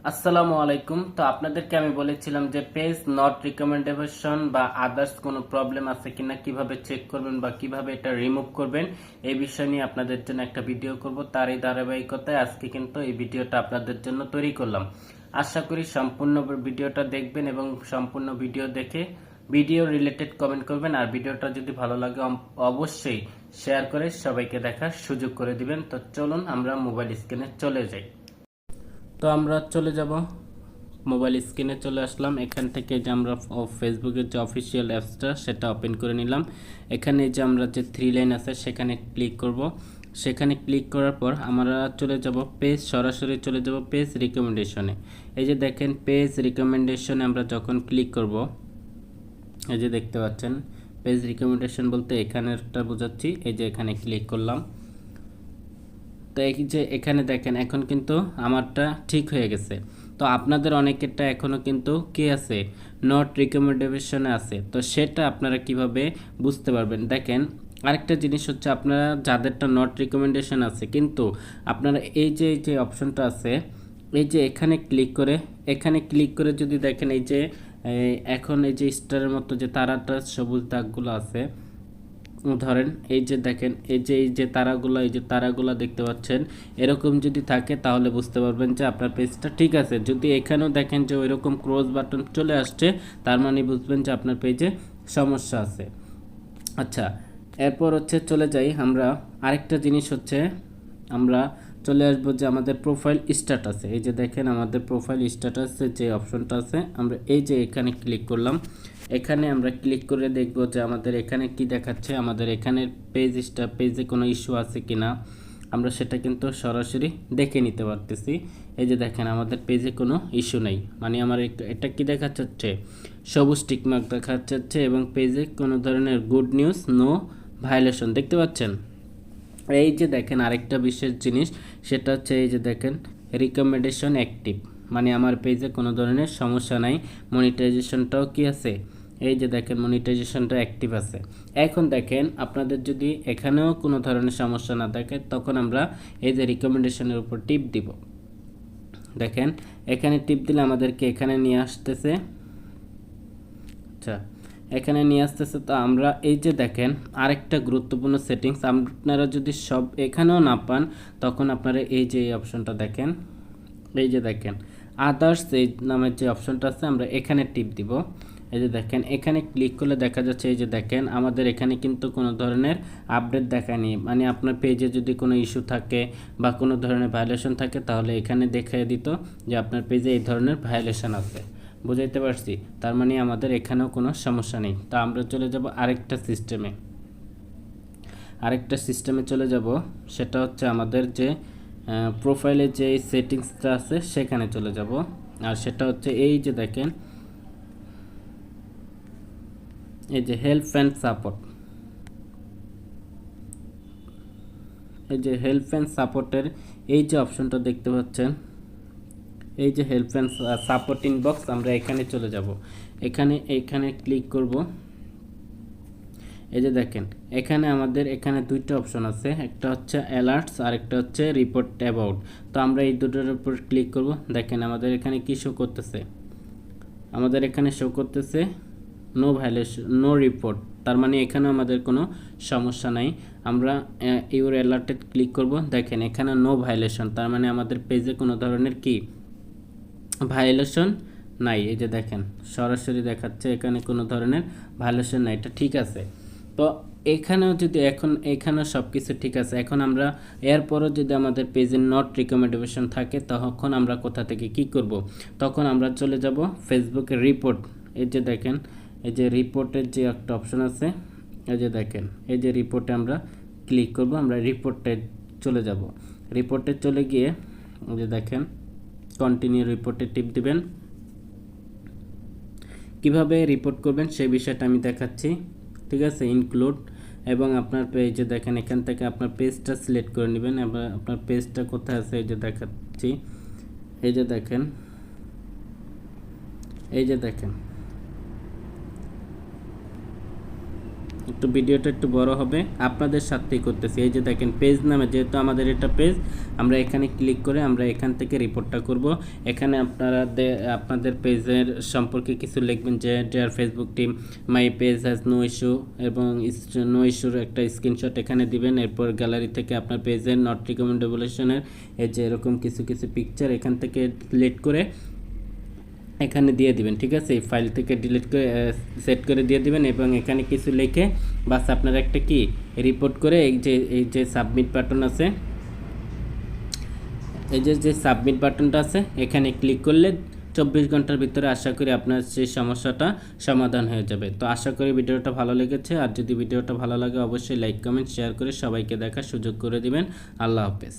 আসসালামু আলাইকুম। তো আপনাদেরকে আমি বলেছিলাম যে পেজ নট রিকমেন্ডেশন বা আদার্স কোনো প্রবলেম আছে কিনা, কিভাবে চেক করবেন বা কিভাবে এটা রিমুভ করবেন, এই বিষয় নিয়ে আপনাদের জন্য একটা ভিডিও করব। তারই ধারাবাহিকতায় আজকে কিন্তু এই ভিডিওটা আপনাদের জন্য তৈরি করলাম। আশা করি সম্পূর্ণ ভিডিওটা দেখবেন এবং সম্পূর্ণ ভিডিও দেখে ভিডিও রিলেটেড কমেন্ট করবেন। আর ভিডিওটা যদি ভালো লাগে অবশ্যই শেয়ার করে সবাইকে দেখার সুযোগ করে দিবেন। তো চলুন আমরা মোবাইল স্ক্রিনে চলে যাই। তো আমরা চলে যাব, মোবাইল স্ক্রিনে চলে আসলাম। এখান থেকে যে আমরা ফেসবুকের যে অফিসিয়াল অ্যাপসটা সেটা ওপেন করে নিলাম। এখানে যে আমরা যে থ্রি লাইন আছে সেখানে ক্লিক করব। সেখানে ক্লিক করার পর আমরা চলে যাব পেজ, সরাসরি চলে যাব পেজ রিকমেন্ডেশনে। এই যে দেখেন পেজ রিকমেন্ডেশনে আমরা যখন ক্লিক করব, এই যে দেখতে পাচ্ছেন পেজ রিকমেন্ডেশন বলতে এখানেরটা বোঝাচ্ছি। এই যে এখানে ক্লিক করলাম। তো এই যে এখানে দেখেন এখন কিন্তু আমারটা ঠিক হয়ে গেছে। তো আপনাদের অনেকেরটা এখনও কিন্তু কি আছে, নট রিকমেন্ডেশনে আছে। তো সেটা আপনারা কিভাবে বুঝতে পারবেন দেখেন। আরেকটা জিনিস হচ্ছে, আপনারা যাদেরটা নট রিকমেন্ডেশন আছে কিন্তু আপনারা এই যে অপশনটা আছে, এই যে এখানে ক্লিক করে যদি দেখেন এই যে এখন এই যে স্টারের মতো যে তারাটা সবুজ দাগগুলো আছে, ধরেন এই যে দেখেন এই যে তারাগুলো দেখতে পাচ্ছেন, এরকম যদি থাকে তাহলে বুঝতে পারবেন যে আপনার পেজটা ঠিক আছে। যদি এখানেও দেখেন যে ওইরকম ক্রস বাটন চলে আসছে, তার মানে বুঝবেন যে আপনার পেজে সমস্যা আছে। আচ্ছা, এরপর হচ্ছে চলে যাই আমরা। আরেকটা জিনিস হচ্ছে, আমরা চলে আসবো যে আমাদের প্রোফাইল স্ট্যাটাসে। এই যে দেখেন আমাদের প্রোফাইল স্ট্যাটাসে যে অপশনটা আছে, আমরা এই যে এখানে ক্লিক করলাম। এখানে আমরা ক্লিক করে দেখব যে আমাদের এখানে কি দেখাচ্ছে, আমাদের এখানে পেজে কোনো ইস্যু আছে কিনা আমরা সেটা কিন্তু সরাসরি দেখে নিতে পারতেছি। এই যে দেখেন আমাদের পেজে কোনো ইস্যু নেই, মানে আমার এটা কি দেখাচ্ছে, সবুজ টিকমার্ক দেখাচ্ছে এবং পেজে কোনো ধরনের গুড নিউজ, নো ভায়োলেশন দেখতে পাচ্ছেন। এই যে দেখেন আরেকটা বিশেষ জিনিস, সেটা হচ্ছে এই যে দেখেন রিকমেন্ডেশন অ্যাক্টিভ, মানে আমার পেজে কোনো ধরনের সমস্যা নাই। মনিটাইজেশনটাও কি আছে, এই যে দেখেন মনিটাইজেশনটা অ্যাক্টিভ আছে। এখন দেখেন আপনাদের যদি এখানেও কোনো ধরনের সমস্যা না থাকে, তখন আমরা এই যে রিকমেন্ডেশনের উপর টিপ দিব। দেখেন এখানে টিপ দিলে আমাদেরকে এখানে নিয়ে আসতেছে। আচ্ছা, এখানে নিয়ে আসতেছে। তো আমরা এই যে দেখেন আরেকটা গুরুত্বপূর্ণ সেটিংস, আপনারা যদি সব এখানেও না পান, তখন আপনারা এই যে এই অপশনটা দেখেন, এই যে দেখেন আদার্স এই নামের যে অপশনটা আছে, আমরা এখানে টিপ দিব। এই যে দেখেন এখানে ক্লিক করলে দেখা যাচ্ছে, এই যে দেখেন আমাদের এখানে কিন্তু কোনো ধরনের আপডেট দেখায়নি, মানে আপনার পেজে যদি কোনো ইস্যু থাকে বা কোনো ধরনের ভায়োলেশন থাকে, তাহলে এখানে দেখিয়ে দিত যে আপনার পেজে এই ধরনের ভায়োলেশন আছে। বুঝাইতে পারছি? তার মানে আমাদের এখানেও কোনো সমস্যা নেই। তা আমরা চলে যাব আরেকটা সিস্টেমে চলে যাব। সেটা হচ্ছে আমাদের যে প্রোফাইলে যে সেটিংসটা আছে সেখানে চলে যাব। আর সেটা হচ্ছে এই যে দেখেন এই যে হেল্প অ্যান্ড সাপোর্ট, এই যে হেল্প অ্যান্ড সাপোর্টের এই যে অপশনটা দেখতে পাচ্ছেন, এই যে হেল্প অ্যান্ড সাপোর্ট ইনবক্স, আমরা এখানে চলে যাব। এখানে ক্লিক করব। এই যে দেখেন এখানে আমাদের এখানে দুইটা অপশন আছে, একটা হচ্ছে অ্যালার্টস আর একটা হচ্ছে রিপোর্ট অ্যাবাউট। তো আমরা এই দুটোর উপর ক্লিক করব। দেখেন আমাদের এখানে কি শো করতেছে, আমাদের এখানে শো করতেছে নো ভায়োলেশন, নো রিপোর্ট। তার মানে এখানে আমাদের কোনো সমস্যা নাই। আমরা ইউর অ্যালার্টে ক্লিক করব। দেখেন এখানে নো ভায়োলেশন, তার মানে আমাদের পেজে কোনো ধরনের কি ভায়োলেশন নাই। এই যে দেখেন সরাসরি দেখাচ্ছে এখানে কোনো ধরনের ভায়োলেশন নাই, এটা ঠিক আছে। তো এখানেও যদি এখানেও সব কিছু ঠিক আছে। এখন আমরা এরপরও যদি আমাদের পেজে নট রিকমেন্ডেশন থাকে, তখন আমরা কোথা থেকে কি করব, তখন আমরা চলে যাব ফেসবুকের রিপোর্ট। এই যে দেখেন এই যে রিপোর্টের যে একটা অপশন আছে, এই যে দেখেন এই যে রিপোর্টে আমরা ক্লিক করব। আমরা রিপোর্টে চলে যাব। রিপোর্টে চলে গিয়ে এই যে দেখেন কন্টিনিউ রিপোর্টে টিপ দিবেন। কিভাবে রিপোর্ট করবেন সেই বিষয়টা আমি দেখাচ্ছি, ঠিক আছে। ইনক্লুড এবং আপনার পেজে দেখেন এখান থেকে আপনার পেজটা সিলেক্ট করে নেবেন। এবার আপনার পেজটা কোথায় আছে এই যে দেখাচ্ছি। এই যে দেখেন একটু ভিডিওটা একটু বড় হবে, আপনাদের সাথেই করতেছি। এই যে দেখেন পেজ নামে, যেহেতু আমাদের এটা পেজ, আমরা এখানে ক্লিক করে আমরা এখান থেকে রিপোর্টটা করব। এখানে আপনারা আপনাদের পেজের সম্পর্কে কিছু লিখবেন যে dear Facebook team, my page has no issue, এবং নো ইস্যুর একটা স্ক্রিনশট এখানে দিবেন। এরপর গ্যালারি থেকে আপনার পেজের নট রিকমেন্ডেবলেশনের এই যে এরকম কিছু কিছু পিকচার এখান থেকে ডিলিট করে এখানে দিয়ে দিবেন, ঠিক আছে? এই ফাইল থেকে ডিলিট করে সেট করে দিয়ে দিবেন, এবং এখানে কিছু লিখে বাস আপনারা একটা কি রিপোর্ট করে এই যে সাবমিট বাটন আছে, এই যে সাবমিট বাটনটা আছে এখানে ক্লিক করলে 24 ঘন্টার ভিতরে আশা করি আপনার সেই সমস্যাটা সমাধান হয়ে যাবে। তো আশা করি ভিডিওটা ভালো লেগেছে, আর যদি ভিডিওটা ভালো লাগে অবশ্যই লাইক কমেন্ট শেয়ার করে সবাইকে দেখার সুযোগ করে দিবেন। আল্লাহ হাফেজ।